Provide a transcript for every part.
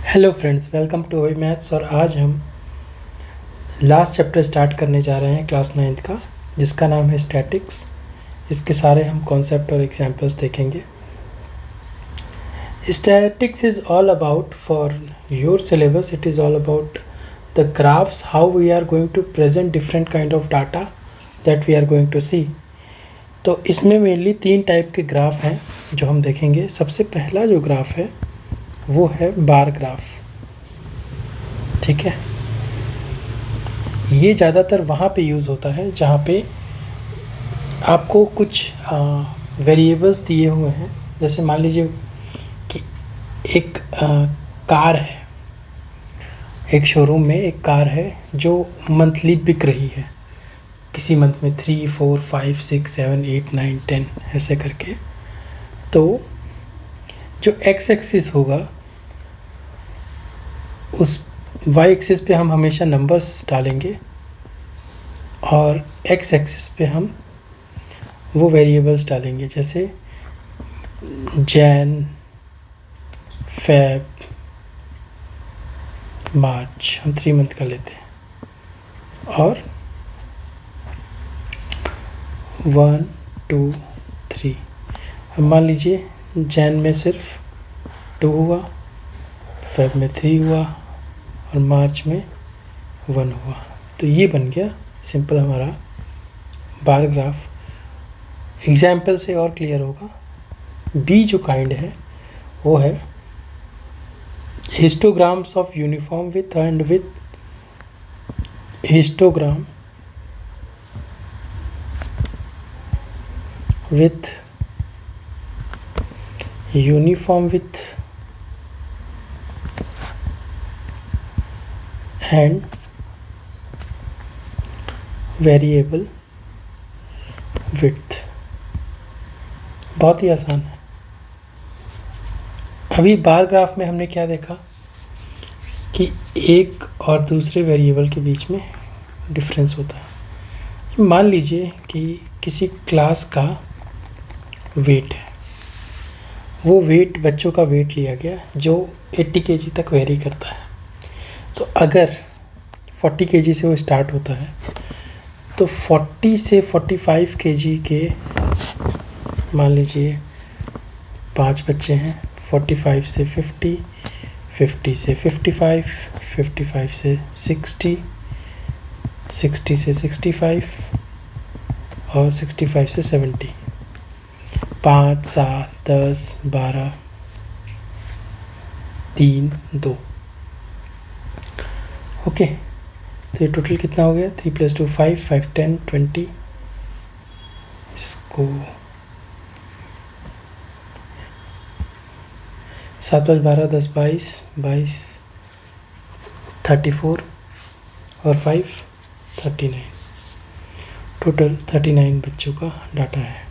Hello friends, welcome to away maths. और आज हम लास्ट चैप्टर स्टार्ट करने जा रहे हैं क्लास 9th का, जिसका नाम है स्टैटिक्स। इसके सारे हम कॉन्सेप्ट और एग्जांपल्स देखेंगे। Statics is all about, for your syllabus it is all about the graphs, how we are going to present different kind of data that we are going to see. तो इसमें mainly 3 type के graph हैं जो हम देखेंगे। सबसे पहला जो ग्राफ है वो है बार ग्राफ। ठीक है, ये ज़्यादातर वहाँ पे यूज़ होता है जहाँ पे आपको कुछ वेरिएबल्स दिए हुए हैं। जैसे मान लीजिए कि एक कार है, एक शोरूम में एक कार है जो मंथली बिक रही है। किसी मंथ में 3, 4, 5, 6, 7, 8, 9, 10 ऐसे करके। तो जो एक्स एक्सिस होगा उस वाई एक्सिस पे हम हमेशा नंबर्स डालेंगे और एक्स एक्सिस पे हम वो वेरिएबल्स डालेंगे। जैसे जैन, फेब, मार्च, हम 3 मंथ का लेते हैं। और 1, 2, 3, अब मान लीजिए जैन में सिर्फ 2 हुआ, फेब में 3 हुआ और मार्च में 1 हुआ। तो ये बन गया सिंपल हमारा बार ग्राफ। एग्जाम्पल से और क्लियर होगा। बी जो काइंड है वो है histograms of uniform with and with histogram with uniform width and variable width। बहुत ही आसान है। अभी बार ग्राफ में हमने क्या देखा कि एक और दूसरे वेरिएबल के बीच में डिफरेंस होता है। मान लीजिए कि किसी क्लास का वेट है, वो वेट बच्चों का वेट लिया गया जो 80 kg तक वेरी करता है। तो अगर 40 kg से वो स्टार्ट होता है तो 40 से 45 kg के मान लीजिए 5 बच्चे हैं। 45 से 50, 50 से 55, 55 से 60, 60 से 65 और 65 से 70। 5, 7, 10, 12, 3, 2। ओके, तो ये टोटल कितना हो गया? 3 + 2 5, 5, 10, 20। इसको 7 + 12, 10, 22, 22, 34 और 5, 39। टोटल 39 बच्चों का डाटा है।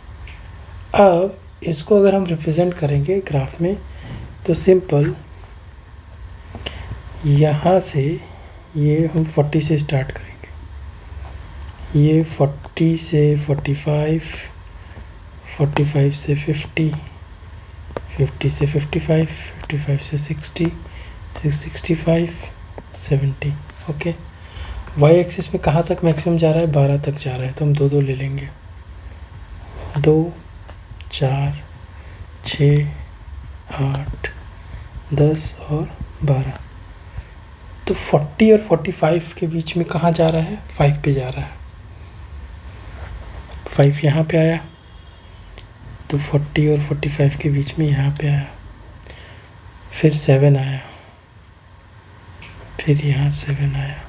अब इसको अगर हम रिप्रेजेंट करेंगे ग्राफ में तो सिंपल यहाँ से ये हम 40 से स्टार्ट करेंगे। ये 40 से 45, 45 से 50, 50 से 55, 55 से 60, 65, 70। ओके, वाई एक्सिस में कहाँ तक मैक्सिमम जा रहा है? 12 तक जा रहा है। तो हम 2 ले लेंगे। 2, 4, 6, 8, 10 और 12। तो 40 और 45 के बीच में कहाँ जा रहा है? 5 पे जा रहा है। 5 यहाँ पे आया तो 40 और 45 के बीच में यहाँ पे आया। फिर 7 आया, फिर यहाँ 7 आया।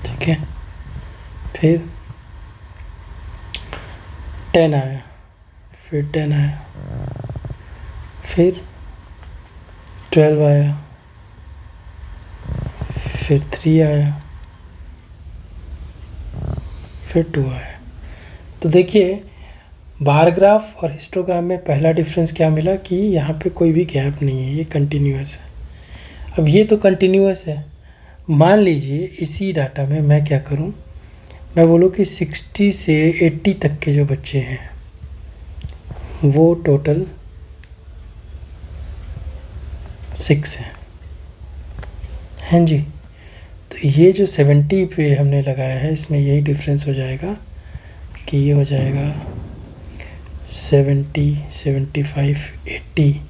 ठीक है, फिर 10 आया, फिर 10 आया, फिर 12 आया, फिर 3 आया, फिर 2 आया। तो देखिए बार ग्राफ और हिस्टोग्राम में पहला डिफरेंस क्या मिला कि यहाँ पे कोई भी गैप नहीं है, ये कंटिन्यूअस है। अब ये तो कंटिन्यूअस है। मान लीजिए इसी डाटा में मैं क्या करूँ, मैं बोलूँ कि 60 से 80 तक के जो बच्चे हैं वो टोटल 6 हैं जी। तो ये जो 70 पे हमने लगाया है, इसमें यही डिफरेंस हो जाएगा कि ये हो जाएगा 70, 75, 80,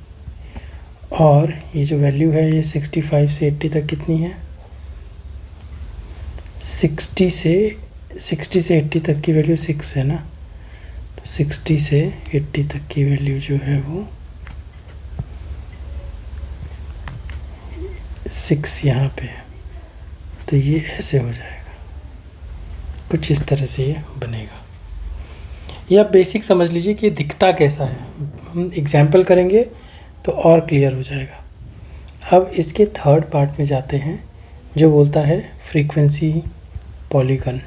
और ये जो वैल्यू है ये 65 से 80 तक कितनी है? 60 से 80 तक की वैल्यू 6 है ना, तो 60 से 80 तक की वैल्यू जो है वो 6 यहाँ पे है। तो ये ऐसे हो जाएगा, कुछ इस तरह से ये बनेगा। ये आप बेसिक समझ लीजिए कि दिखता कैसा है। हम एग्जाम्पल करेंगे तो और क्लियर हो जाएगा। अब इसके थर्ड पार्ट में जाते हैं, जो बोलता है फ्रीक्वेंसी पॉलीगन।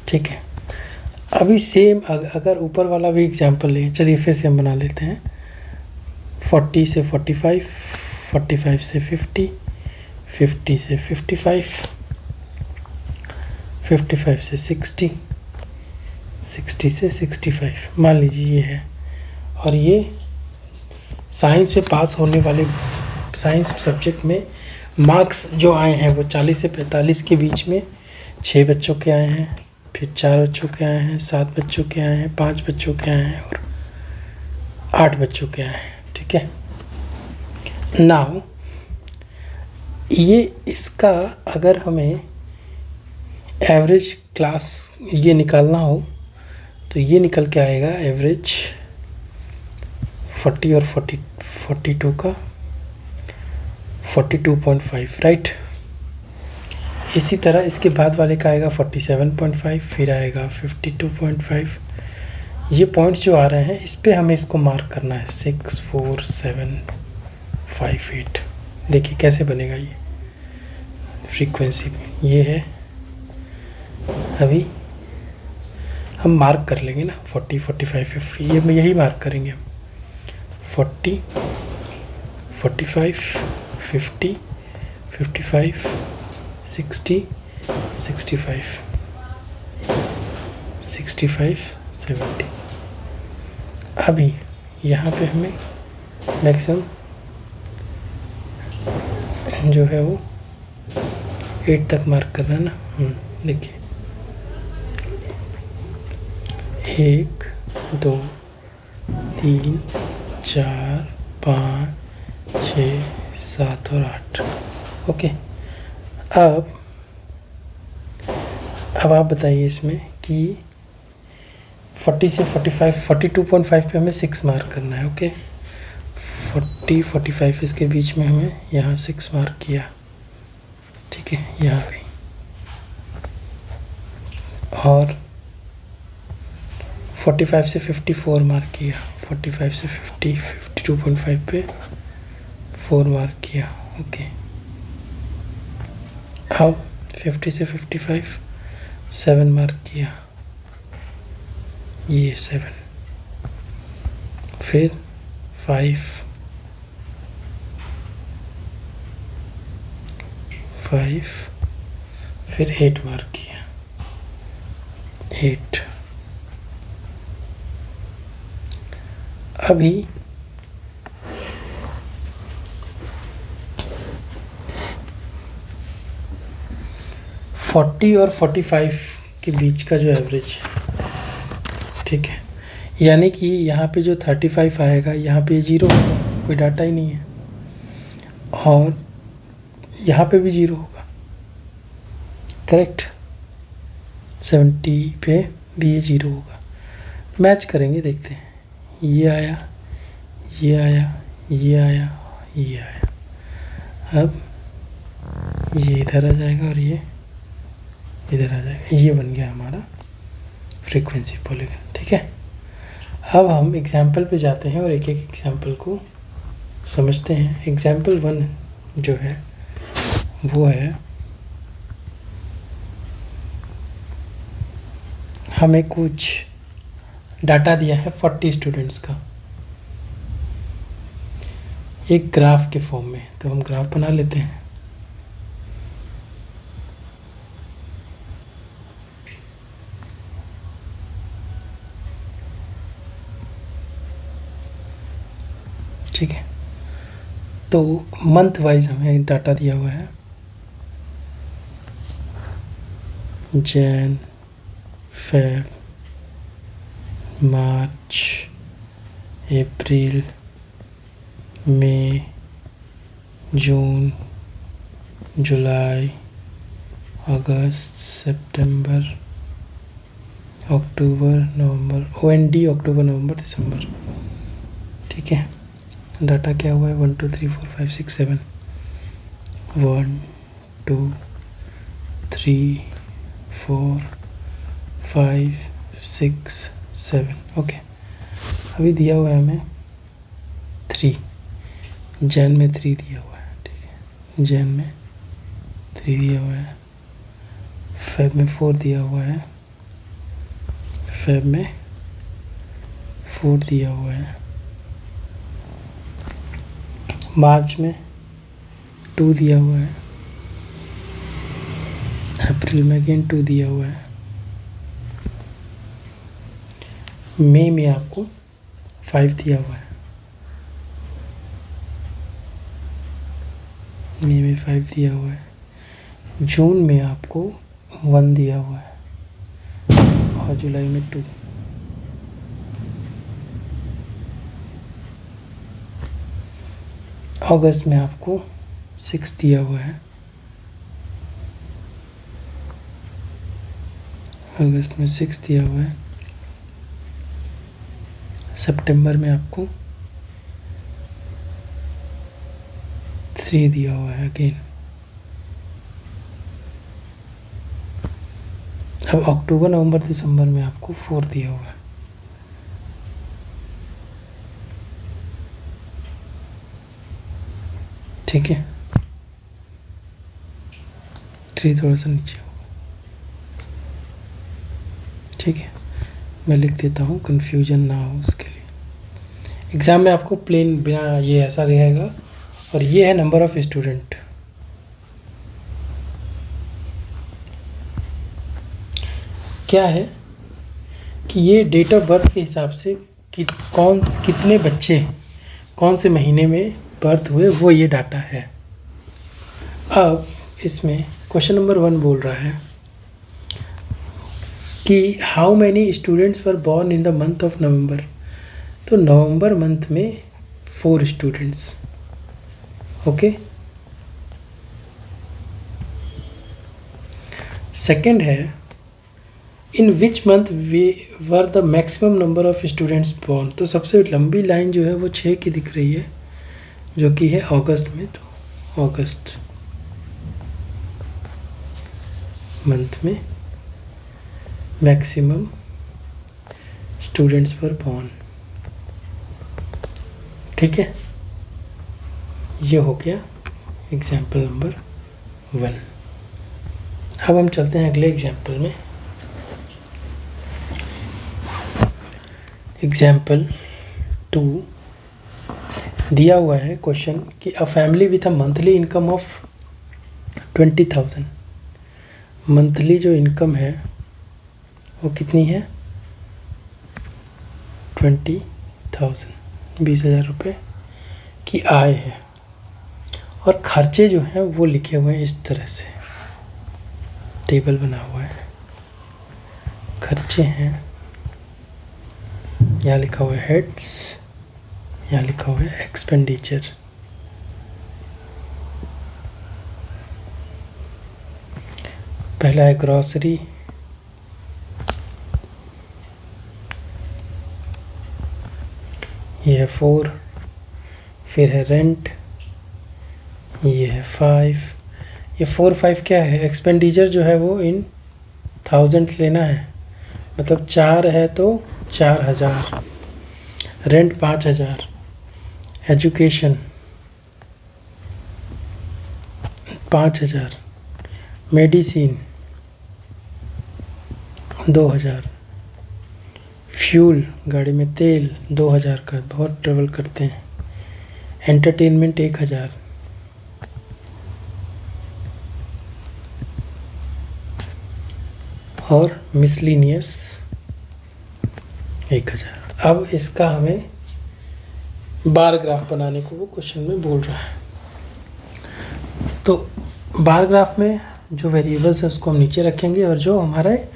ठीक है, अभी सेम अगर ऊपर वाला भी एग्जाम्पल लें, चलिए फिर से हम बना लेते हैं। 40 से 45, 45 से 50, 50 से 55, 55 से 60, 60 से 65 मान लीजिए ये है। और ये साइंस में पास होने वाले, साइंस सब्जेक्ट में मार्क्स जो आए हैं वो 40 से 45 के बीच में 6 बच्चों के आए हैं, फिर 4 बच्चों के आए हैं, 7 बच्चों के आए हैं, 5 बच्चों के आए हैं और 8 बच्चों के आए हैं। ठीक है, नाउ ये इसका अगर हमें एवरेज क्लास ये निकालना हो तो ये निकल के आएगा एवरेज 40 और 42 का 42.5, राइट। इसी तरह इसके बाद वाले का आएगा 47.5, फिर आएगा 52.5। ये पॉइंट्स जो आ रहे हैं इस पे हमें इसको मार्क करना है 6, 4, 7, 5, 8। देखिए कैसे बनेगा ये फ्रीक्वेंसी में, ये है। अभी हम मार्क कर लेंगे ना 40, 45, 50, ये में यही मार्क करेंगे हम। 40, 45, 50, 55, 60, 65, 65, 70। अभी यहाँ पे हमें मैक्सिमम जो है वो 8 तक मार्क करना है ना। देखिए 1, 2, 3, 4, 5, 6, 7 और 8। ओके, अब आप बताइए इसमें कि 40 से 45, 42.5 पे हमें 6 मार्क करना है। ओके, 40, 45 इसके बीच में हमें यहाँ 6 मार्क किया। ठीक है, यहाँ गई। और 45 से 54 मार्क किया, 45 से 50, 52.5 पे 4 मार्क किया। ओके, अब 50 से 55 7 मार्क किया, ये 7, फिर 5, 5, फिर 8 मार्क किया, 8। अभी फोर्टी और 45 के बीच का जो एवरेज है, ठीक है, यानी कि यहाँ पे जो 35 आएगा यहाँ पे 0 होगा, कोई डाटा ही नहीं है, और यहाँ पे भी 0 होगा, करेक्ट। 70 पे भी ये 0 होगा। मैच करेंगे, देखते हैं, ये आया, ये आया, ये आया, ये आया। अब ये इधर आ जाएगा और ये इधर आ जाएगा। ये बन गया हमारा फ्रीक्वेंसी पॉलीगन। ठीक है, अब हम एग्जाम्पल पे जाते हैं और एक एक एग्जाम्पल को समझते हैं। एग्जाम्पल 1 जो है वो है, हमें कुछ डाटा दिया है 40 स्टूडेंट्स का एक ग्राफ के फॉर्म में। तो हम ग्राफ बना लेते हैं। ठीक है। तो मंथ वाइज हमें डाटा दिया हुआ है, जैन, फेब, मार्च, अप्रैल, मई, जून, जुलाई, अगस्त, सितंबर, अक्टूबर, नवंबर, OND अक्टूबर, नवंबर, दिसंबर। ठीक है। डाटा क्या हुआ है, 1 2 3 4 5 6 7, 1 2 3 4 5 6 7। ओके, अभी दिया हुआ है हमें 3, जैन में 3 दिया हुआ है। ठीक है, जैन में 3 दिया हुआ है, फेब में 4 दिया हुआ है, फेब में 4 दिया हुआ है, मार्च में 2 दिया हुआ है, अप्रैल में अगेन 2 दिया हुआ है, मई में आपको 5 दिया हुआ है, मई में 5 दिया हुआ है, जून में आपको 1 दिया हुआ है और जुलाई में 2। अगस्त में आपको 6 दिया हुआ है, अगस्त में 6 दिया हुआ है, सितंबर में आपको 3 दिया हुआ है अगेन। अब अक्टूबर, नवंबर, दिसंबर में आपको 4 दिया हुआ है। ठीक है, 3 थोड़ा सा नीचे होगा। ठीक है, मैं लिख देता हूँ, कंफ्यूजन ना हो उसके लिए। एग्ज़ाम में आपको प्लेन बिना ये ऐसा रहेगा, और ये है नंबर ऑफ स्टूडेंट। क्या है कि ये डेट ऑफ बर्थ के हिसाब से कि कितने बच्चे कौन से महीने में बर्थ हुए, वो ये डाटा है। अब इसमें क्वेश्चन नंबर 1 बोल रहा है कि how many students were born in the month of November. तो नवंबर मंथ में 4 स्टूडेंट्स। ओके, सेकेंड है in which month we were the maximum number of students born. तो सबसे लंबी लाइन जो है वो 6 की दिख रही है, जो कि है अगस्त में। तो अगस्त मंथ में मैक्सिमम स्टूडेंट्स वर बॉर्न। ठीक है, ये हो गया एग्जाम्पल नंबर 1। अब हम चलते हैं अगले एग्जाम्पल में। एग्जाम्पल 2 दिया हुआ है क्वेश्चन कि a family with a monthly income of 20,000। Monthly जो इनकम है वो कितनी है, 20,000, 20,000 रुपये की आय है, और खर्चे जो हैं वो लिखे हुए हैं इस तरह से, टेबल बना हुआ है। खर्चे हैं, यहाँ लिखा हुआ है हेड्स, यहाँ लिखा हुआ है एक्सपेंडिचर। पहला है ग्रॉसरी, ये है 4, फिर है रेंट, ये है 5। ये 4 5 क्या है, एक्सपेंडिचर जो है वो इन थाउजेंड्स लेना है, मतलब 4 है तो 4,000, रेंट 5,000, एजुकेशन 5,000, मेडिसिन 2,000, फ्यूल गाड़ी में तेल 2,000 का, बहुत ट्रेवल करते हैं, एंटरटेनमेंट 1,000, और मिसलिनियस 1,000। अब इसका हमें बार ग्राफ बनाने को वो क्वेश्चन में बोल रहा है। तो बार ग्राफ में जो वेरिएबल्स है उसको हम नीचे रखेंगे और जो हमारे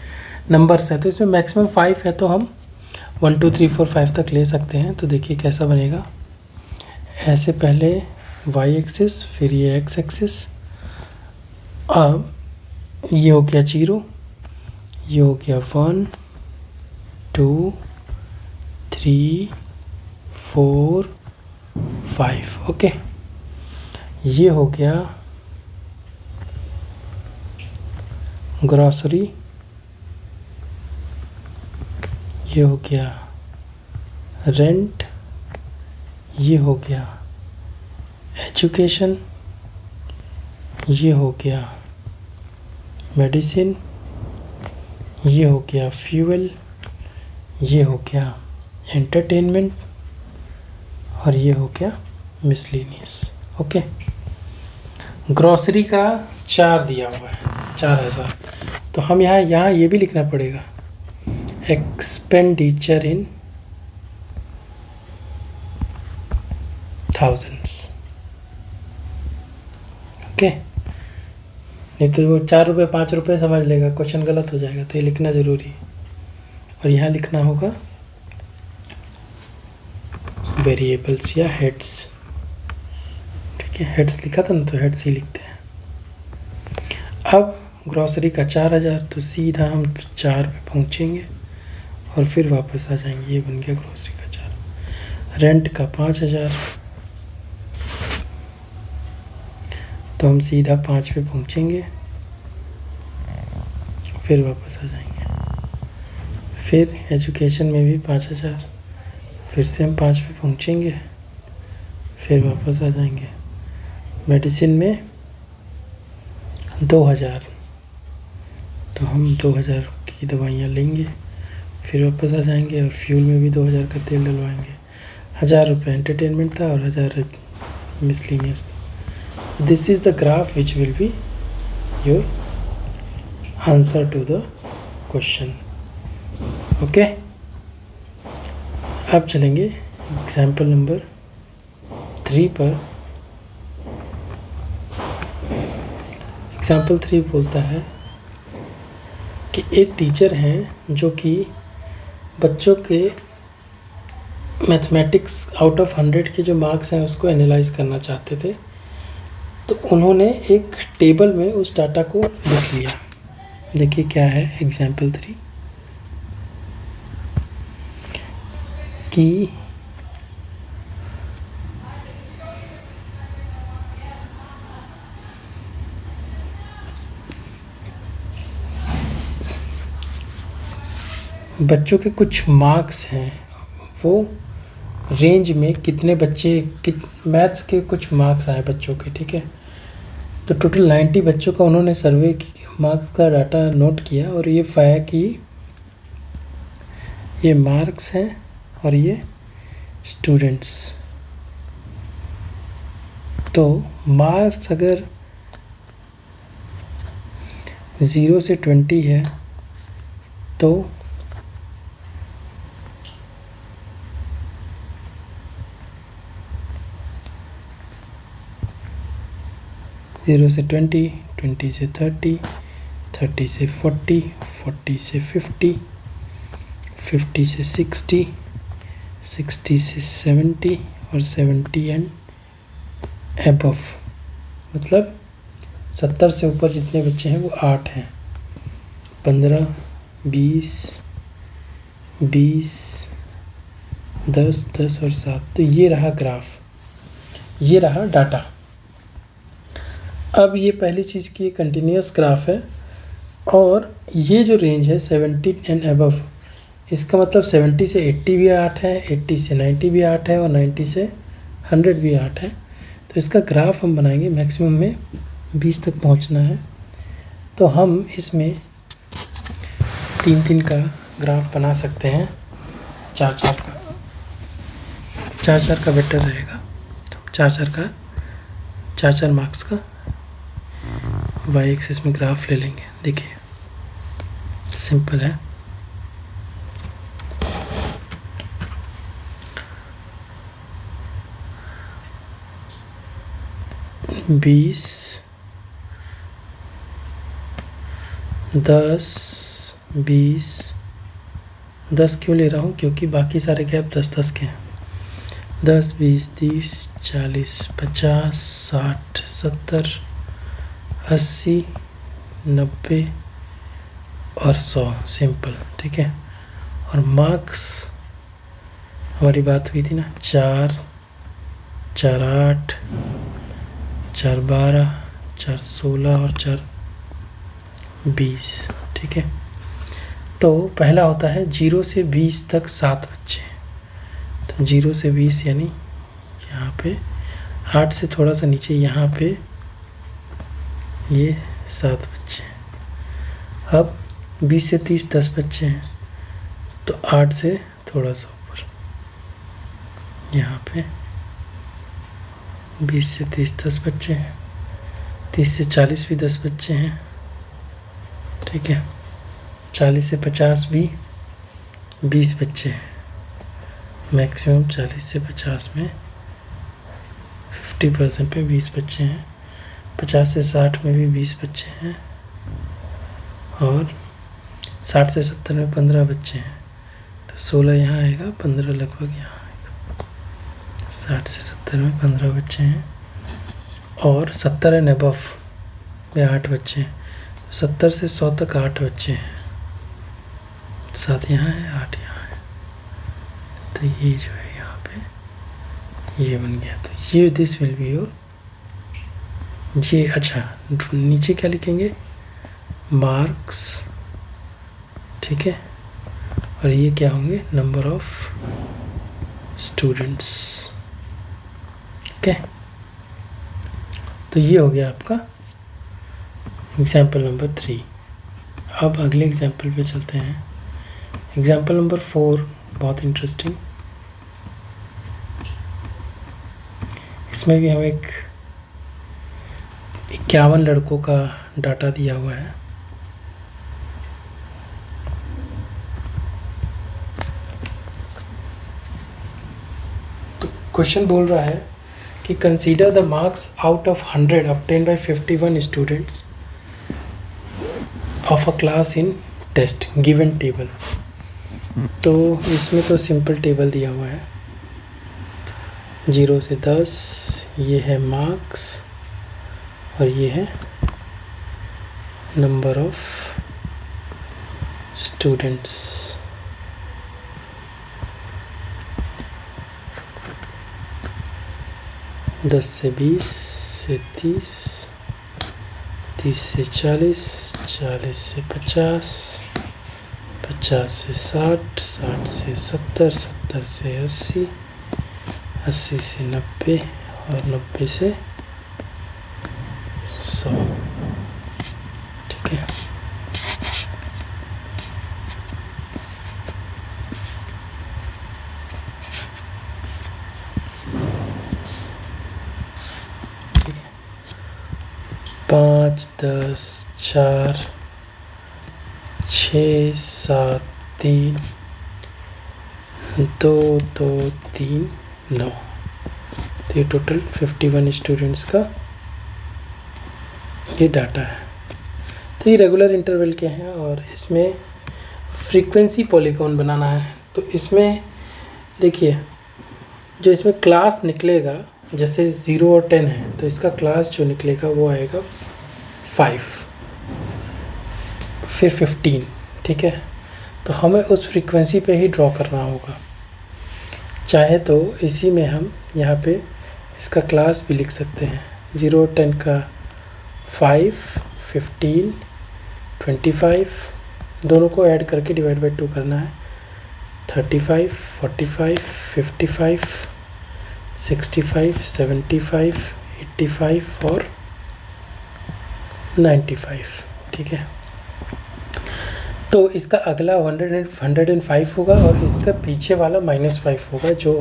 नंबर्स हैं, तो इसमें मैक्सिमम 5 है तो हम 1 2 3 4 5 तक ले सकते हैं। तो देखिए कैसा बनेगा, ऐसे पहले y एक्सिस, फिर ये x एक्सिस, अब ये हो गया 0, ये हो गया 1 2 3 4 5। ओके, ये हो गया ग्रॉसरी, ये हो गया रेंट, ये हो गया एजुकेशन, ये हो गया मेडिसिन, ये हो गया फ्यूल, ये हो गया एंटरटेनमेंट और ये हो गया मिसलेनियस। ओके, ग्रॉसरी का 4 दिया हुआ है, 4000। तो हम यहाँ ये भी लिखना पड़ेगा, एक्सपेंडिचर इन थाउजेंड्स। ओके, नहीं तो वो 4 रुपये 5 रुपये समझ लेगा, क्वेश्चन गलत हो जाएगा। तो ये लिखना ज़रूरी है। और यहाँ लिखना होगा वेरिएबल्स या हेड्स। ठीक है, हेड्स लिखा था ना, तो हेड्स ही लिखते हैं। अब ग्रॉसरी का 4000, तो सीधा हम 4 पे पहुँचेंगे और फिर वापस आ जाएंगे। ये बन गया ग्रॉसरी का 4। रेंट का 5000, तो हम सीधा 5 पे पहुँचेंगे, फिर वापस आ जाएंगे। फिर एजुकेशन में भी 5000, फिर से हम 5 पे पहुँचेंगे, फिर वापस आ जाएंगे। मेडिसिन में 2000, तो हम 2000 की दवाइयाँ लेंगे, फिर वापस आ जाएंगे। और फ्यूल में भी 2000 का तेल डलवाएंगे। 1000 रुपये एंटरटेनमेंट था और 1000 मिसलेनियस था। This is the graph which will be your answer to the question. Okay, अब चलेंगे एग्जाम्पल नंबर 3 पर। एग्जाम्पल 3 बोलता है कि एक टीचर हैं जो कि बच्चों के मैथमेटिक्स आउट ऑफ 100 के जो मार्क्स हैं उसको एनालाइज करना चाहते थे। तो उन्होंने एक टेबल में उस डाटा को लिख लिया। देखिए क्या है एग्जाम्पल 3 कि बच्चों के कुछ मार्क्स हैं, वो रेंज में कितने बच्चे मैथ्स के कुछ मार्क्स आए बच्चों के। ठीक है, तो टोटल 90 बच्चों का उन्होंने सर्वे मार्क्स का डाटा नोट किया और ये पाया कि ये मार्क्स हैं और ये स्टूडेंट्स। तो मार्क्स अगर 0 से 20 है तो 0 से 20, 20 से 30, 30 से 40, 40 से 50, 50 से 60, 60 से 70 और 70 एंड एबव। मतलब 70 से ऊपर जितने बच्चे हैं वो 8 हैं। 15, 20, 20, 10, 10 और 7। तो ये रहा ग्राफ, ये रहा डाटा। अब ये पहली चीज़ की कंटिन्यूस ग्राफ है और ये जो रेंज है 70 एंड अबव, इसका मतलब 70 से 80 भी 8 है, 80 से 90 भी 8 है और 90 से 100 भी 8 है। तो इसका ग्राफ हम बनाएंगे, मैक्सिमम में 20 तक पहुंचना है। तो हम इसमें 3-3 का ग्राफ बना सकते हैं, 4-4 का, 4-4 का बेटर रहेगा। तो 4-4 का 4-4 मार्क्स का वाई एक्सिस में ग्राफ ले लेंगे। देखिए सिंपल है। 20, 10, 20, 10 क्यों ले रहा हूँ, क्योंकि बाकी सारे गैप 10-10 के हैं। 10, 20, 30, 40, 50, 60, 70, 80, 90 और 100 सिंपल, ठीक है। और मार्क्स हमारी बात हुई थी ना, 4, 4, 8, 4, 12, 4, 16 और 4, 20, ठीक है। तो पहला होता है 0 से 20 तक 7 बच्चे हैं, तो 0 से 20 यानी यहाँ पे 8 से थोड़ा सा नीचे यहाँ पे ये 7 बच्चे हैं। अब 20 से 30 10 बच्चे हैं, तो 8 से थोड़ा सा ऊपर यहाँ पे 20 से 30 10 बच्चे हैं। 30 से 40 भी 10 बच्चे हैं, ठीक है। 40 से 50 भी 20 बच्चे हैं। मैक्सिमम 40 से 50 में 50% पे 20 बच्चे हैं। 50 से 60 में भी 20 बच्चे हैं, और 60 से 70 में 15 बच्चे हैं, तो 16 यहाँ आएगा, 15 लगभग यहाँ आएगा। 60 से 70 में 15 बच्चे हैं, और 70 एंड अबव में 8 बच्चे हैं, 70 से 100 तक 8 बच्चे हैं। 7 यहाँ है, 8 यहाँ है, तो ये जो है यहाँ पे ये बन गया। तो ये दिस विल बी योर ये। अच्छा, नीचे क्या लिखेंगे, मार्क्स, ठीक है। और ये क्या होंगे, नंबर ऑफ स्टूडेंट्स, ओके। तो ये हो गया आपका एग्जाम्पल नंबर 3। अब अगले एग्जाम्पल पे चलते हैं। एग्जाम्पल नंबर 4 बहुत इंटरेस्टिंग। इसमें भी हमें 51 लड़कों का डाटा दिया हुआ है। तो क्वेश्चन बोल रहा है कि consider the marks out of 100 obtained by 51 students of a class in test given table. तो इसमें तो सिंपल टेबल दिया हुआ है, 0 से 10, ये है मार्क्स, और ये है नंबर ऑफ स्टूडेंट्स। दस से 20 से 30, 30 से 40, 40 से 50, 50 से 60, 60 से 70, 70 से 80, 80 से 90 और 90 से 100, ठीक है। ठीक है, 5, 10, 4, 6, 7, 3, 2, 2, 3, 9। तो ये टोटल 51 स्टूडेंट्स का ये डाटा है। तो ये रेगुलर इंटरवल के हैं, और इसमें फ्रीक्वेंसी पॉलीगॉन बनाना है। तो इसमें देखिए, जो इसमें क्लास निकलेगा, जैसे 0 और 10 है, तो इसका क्लास जो निकलेगा वो आएगा 5, फिर 15, ठीक है। तो हमें उस फ्रीक्वेंसी पे ही ड्रॉ करना होगा। चाहे तो इसी में हम यहाँ पे इसका क्लास भी लिख सकते हैं। 0 और 10 का 5, 15, 25, दोनों को ऐड करके डिवाइड बाई 2 करना है। 35, 45, 55, 65, 75, 85 और 95, ठीक है। तो इसका अगला 105 होगा, और इसका पीछे वाला -5 होगा, जो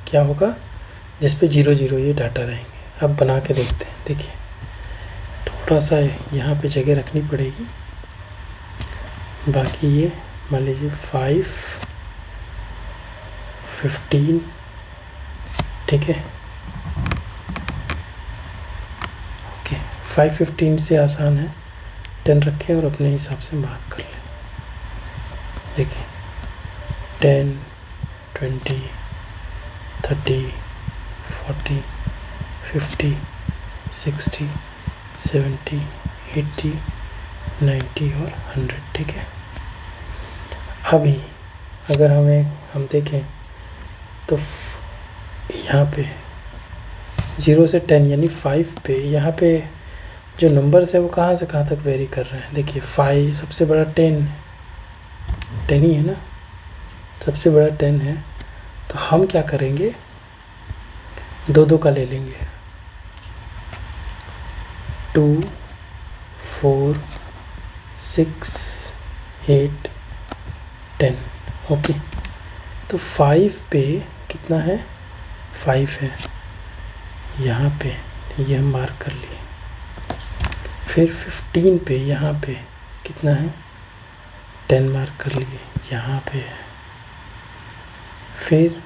क्या होगा, जिस पे 0 0 ये डाटा रहेंगे। अब बना के देखते हैं। देखिए, थोड़ा सा यहाँ पे जगह रखनी पड़ेगी, बाकी ये मान लीजिए 5, 15, ठीक है। 515 से आसान है, 10 रखें और अपने हिसाब से मार्क कर लें। देखिए 10, 20, 30, 40, 50, 60, 70, 80, 90 और 100। ठीक है, अभी अगर हम देखें तो यहाँ पे 0 से 10 यानी 5 पे, यहाँ पे जो नंबर्स है वो कहाँ से कहाँ तक वेरी कर रहे हैं। देखिए 5 सबसे बड़ा 10 ही है ना, सबसे बड़ा 10 है, तो हम क्या करेंगे, 2 का ले लेंगे। 2, 4, 6, 8, 10। ओके, तो 5 पे कितना है, 5 है यहाँ पे, ये हम मार्क कर लिए। फिर 15 पे यहाँ पे कितना है, 10 मार्क कर लिए, यहाँ पे है। फिर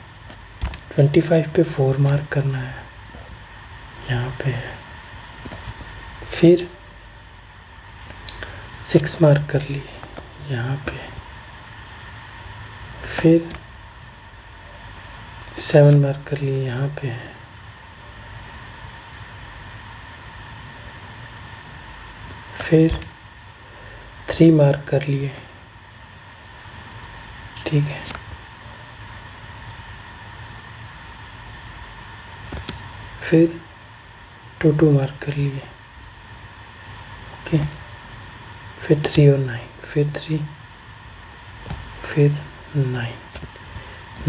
25 पे 4 मार्क करना है, यहाँ पे है। फिर 6 मार्क कर लिए, यहाँ पे। फिर 7 मार्क कर लिए, यहाँ पे है। फिर 3 मार्क कर लिए, ठीक है। फिर 2 मार्क कर लिए, ओके। फिर 3 और 9, फिर 3, फिर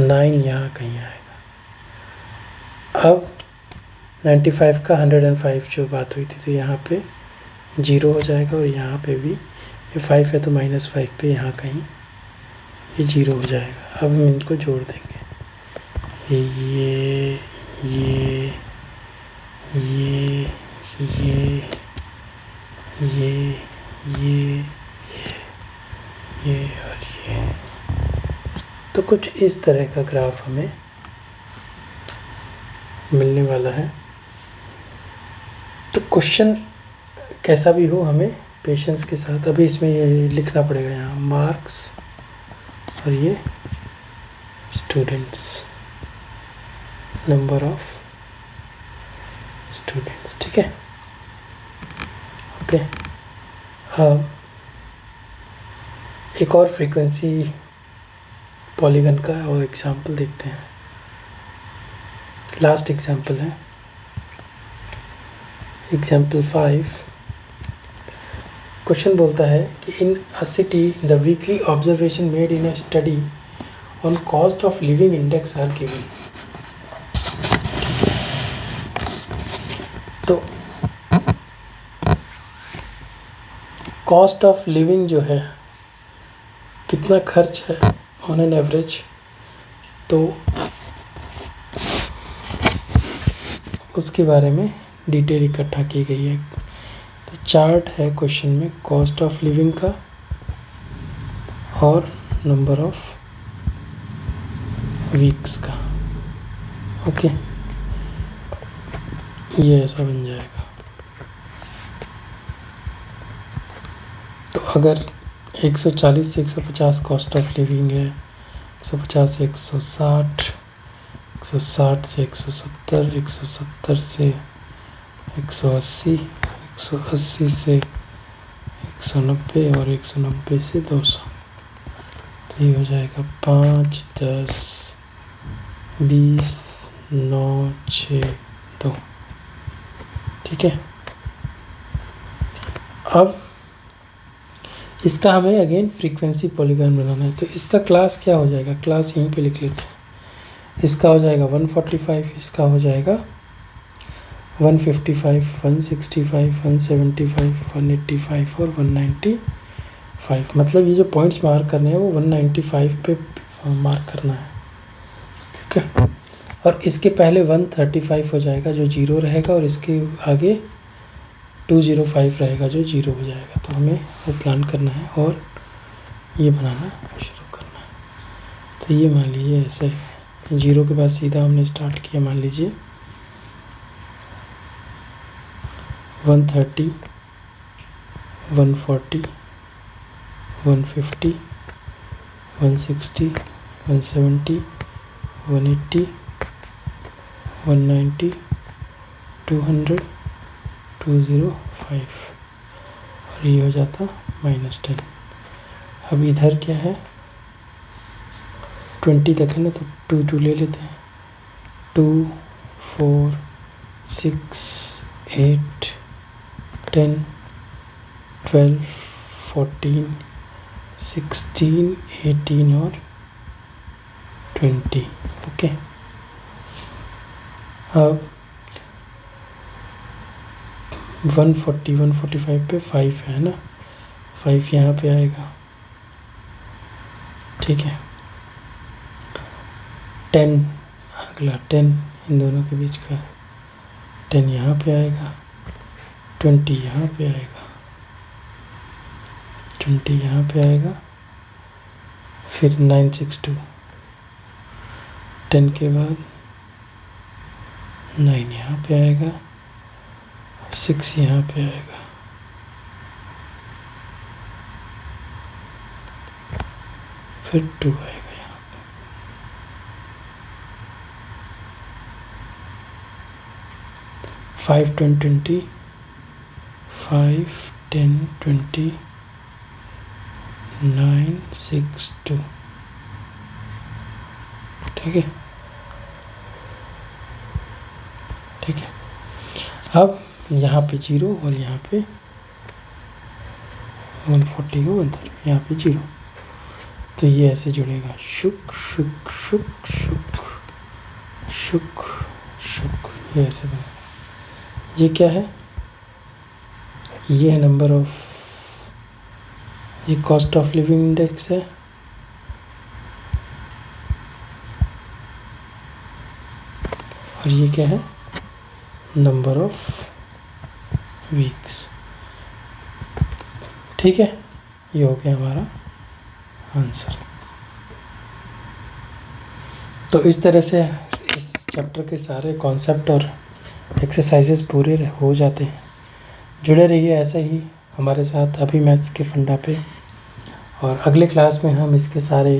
9 यहाँ कहीं आएगा। अब 95 का 105 जो बात हुई थी, तो यहाँ पे 0 हो जाएगा, और यहाँ पे भी ये 5 है तो -5 पे यहाँ कहीं ये 0 हो जाएगा। अब हम इनको जोड़ देंगे, ये ये ये ये और ये, तो कुछ इस तरह का ग्राफ हमें मिलने वाला है। तो क्वेश्चन कैसा भी हो, हमें पेशेंस के साथ अभी इसमें ये लिखना पड़ेगा, यहाँ मार्क्स और ये स्टूडेंट्स, नंबर ऑफ स्टूडेंट्स, ठीक है, ओके। हाँ, एक और फ्रीक्वेंसी पॉलीगन का और एग्जांपल देखते हैं। लास्ट एग्जांपल है एग्जांपल 5। क्वेश्चन बोलता है कि in a city the weekly observation made in a study on cost of living index are given. तो कॉस्ट ऑफ लिविंग जो है, कितना खर्च है ऑन एन एवरेज, तो उसके बारे में डिटेल इकट्ठा की गई है। तो चार्ट है क्वेश्चन में कॉस्ट ऑफ लिविंग का और नंबर ऑफ वीक्स का, ओके। ये ऐसा बन जाएगा। तो अगर 140 से 150 कॉस्ट ऑफ लिविंग है, 150 से 160, 160 से 170, 170 से 180, 180 से 190 और 190 से 200। तो ये हो जाएगा 5, 10, 20, 9, 6, 2, ठीक है। अब इसका हमें अगेन फ्रीक्वेंसी पॉलीगन बनाना है, तो इसका क्लास क्या हो जाएगा, क्लास यहीं पे लिख लेते हैं। इसका हो जाएगा 145, इसका हो जाएगा 155, 165, 175, 185 और 195। मतलब ये जो पॉइंट्स मार्क करने हैं वो 195 पे मार्क करना है, ठीक है। और इसके पहले 135 हो जाएगा जो 0 रहेगा, और इसके आगे 205 रहेगा जो 0 हो जाएगा। तो हमें वो प्लान करना है और ये बनाना शुरू करना है। तो ये मान लीजिए ऐसे 0 के बाद सीधा हमने स्टार्ट किया, मान लीजिए 130, 140, 150, 160, 170, 180, 190, 200, 205 और ये हो जाता -10। अब इधर क्या है, 20 तक है ना, तो 2 ले लेते हैं। 2, 4, 6, 8, 10, 12, 14, 16, 18 और 20। ओके, अब 140, 145 पे 5 है ना, 5 यहाँ पे आएगा, ठीक है। 10, अगला 10 इन दोनों के बीच का 10 यहाँ पे आएगा, 20 यहाँ पे आएगा, 20 यहाँ पे आएगा, फिर 962, 10 के बाद 9 यहाँ पे आएगा, 6 यहाँ पे आएगा, फिर 2 आएगा यहाँ पे। 5, 10, 20, 5, 10, 20, 9, 6, 2, ठीक है, ठीक है। अब यहाँ पे 0 और यहाँ पे 140 को 130, यहाँ पे 0, तो ये ऐसे जुड़ेगा, शुक शुक शुक शुक शुक शुक, ये ऐसे बना। ये क्या है, ये है नंबर ऑफ, ये कॉस्ट ऑफ लिविंग इंडेक्स है, और ये क्या है, नंबर ऑफ वीक्स। ठीक है, ये हो गया हमारा आंसर। तो इस तरह से इस चैप्टर के सारे कॉन्सेप्ट और एक्सरसाइजेस पूरे हो जाते हैं। जुड़े रहिए ऐसे ही हमारे साथ अभी मैथ्स के फंडा पे, और अगले क्लास में हम इसके सारे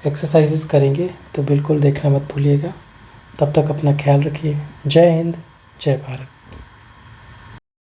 एक्सरसाइजेस करेंगे, तो बिल्कुल देखना मत भूलिएगा। तब तक अपना ख्याल रखिए। जय हिंद, जय भारत।